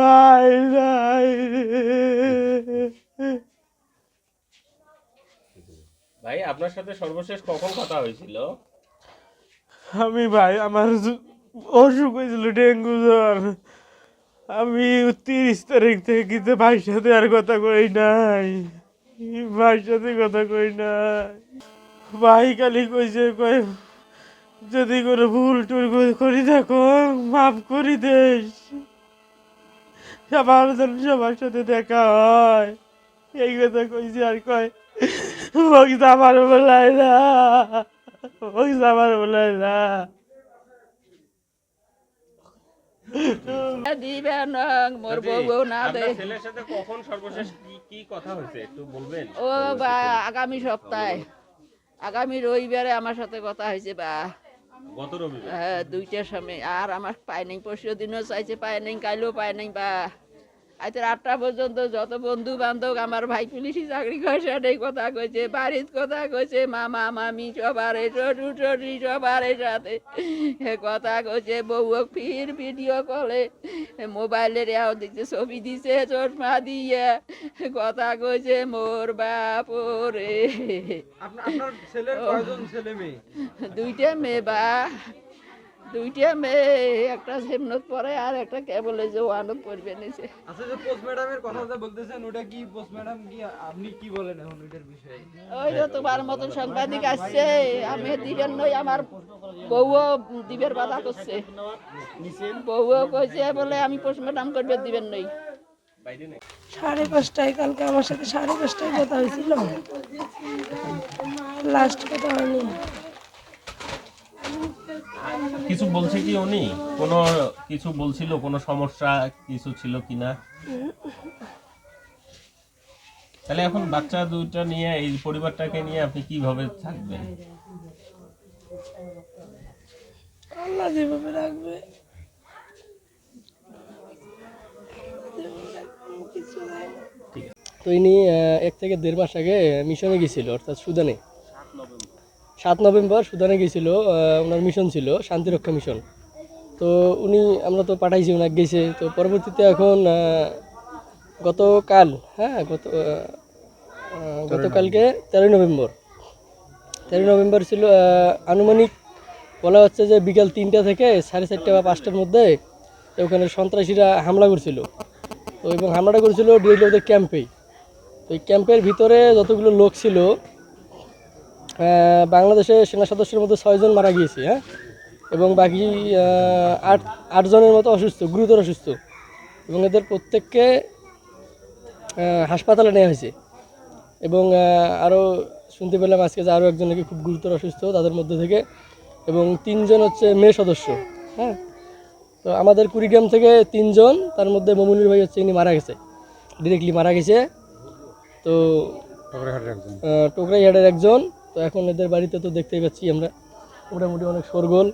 ভাই নাই। ভাই আপনার সাথে সর্বশেষ কখন কথা হয়েছিল? আমি ভাই আমার অসুখ হয়েছিল ডেঙ্গু জ্বর। আমি 30 তারিখ থেকে কিন্তু ভাইয়ের সাথে আর কথা কই নাই, ভাইয়ের সাথে কথা কই নাই। ভাই খালি কইছে কয় যদি কোনো ভুল টুল করি থাকো মাফ করি দেস, সবার যেন সবার সাথে দেখা হয়, এই কথা কইছে। আর কয় ওই আমার বলাই না, ওই আমার বলাই না। দিবেন মোর চাচি, বউ না দে। আপনার ছেলের সাথে কখন সর্বশেষ কি কথা হয়েছে একটু বলবেন? ও বা আগামী সপ্তাহে, আগামী রবিবারে আমার সাথে কথা হয়েছে বা গত রবিবার। 2টার সময়। আর আমার পায় নাই, পরশু দিনও চাইছে পায় নাই, কাইলেও পায় নাই। বা আজ 8টা পর্যন্ত যত বন্ধু বান্ধব আমার ভাই পুলিশি চাকরি করে সেটাই কথা কইছে, বাড়ির কথা কইছে, মামা মামি সবার শ্বশুর শ্বশুরি সবার সাথে কথা কইছে। বউ ফির ভিডিও কলে মোবাইলের দিচ্ছে, ছবি দিছে চশমা দিয়ে কথা কইছে মোর বাপরে। আপনার ছেলের কয়জন ছেলে মেয়ে? 2টা মেয়ে বা 2টা মেয়ে, একটা সেমনত পড়ে আর একটা কেবলে যে ওয়ানত পড়বে নিছে। আচ্ছা, যে পোস্ট ম্যাডামের কথা যে বলতেছেন ওটা কি পোস্ট ম্যাডাম কি, আপনি কি বলেন এখন ওইটার বিষয়ে? ওই যে তোমার মতন সাংবাদিক আসছে, আমি দিবেন নই, আমার বউও দিবের বাধা করছে, বউও কইছে বলে আমি পোস্ট ম্যাডাম করবে দিবেন নই। 5:30টায় কালকে আমার সাথে 5:30টায় কথা হয়েছিল, লাস্ট কথা হয়নি। কিছু বলছে কি উনি? কোনো কিছু বলছিল, কোনো সমস্যা কিছু ছিল কিনা? তাহলে এখন বাচ্চা দুইটা নিয়ে, এই পরিবারটাকে নিয়ে আপনি কিভাবে থাকবেন? আল্লাহ যেভাবে রাখবে। তো ইনি 1 থেকে 1.5 মাস আগে মিশনে গেছিল, অর্থাৎ সুদানে। 7 নভেম্বর সুদানে গেছিল, ওনার মিশন ছিল শান্তিরক্ষা মিশন। তো উনি, আমরা তো পাঠাইছি, ওনাকে গেছে। তো পরবর্তীতে এখন গতকাল, গতকালকে 13 নভেম্বর ছিল আনুমানিক, বলা হচ্ছে যে বিকাল 3টা থেকে 4:30 বা 5টার মধ্যে ওখানে সন্ত্রাসীরা হামলা করছিল। তো এবং হামলাটা করেছিল ডিএলএ ওদের ক্যাম্পেই। তো এই ক্যাম্পের ভিতরে যতগুলো লোক ছিল, বাংলাদেশের সেনা সদস্যের মধ্যে 6 জন মারা গিয়েছে, হ্যাঁ, এবং বাকি 8 জনের মতো অসুস্থ, গুরুতর অসুস্থ, এবং এদের প্রত্যেককে হাসপাতালে নেওয়া হয়েছে। এবং আরও শুনতে পেলাম আজকে যে আরও একজন নাকি খুব গুরুতর অসুস্থ তাদের মধ্যে থেকে, এবং 3 জন হচ্ছে মেয়ে সদস্য, হ্যাঁ। তো আমাদের কুড়িগ্রাম থেকে 3 জন, তার মধ্যে মমিনুর ভাই হচ্ছে, ইনি মারা গেছে, ডিরেক্টলি মারা গেছে। তো টোকরাইহাটের একজন। তো এখন এদের বাড়িতে তো দেখতেই পাচ্ছি আমরা, মোটামুটি অনেক শোরগোল।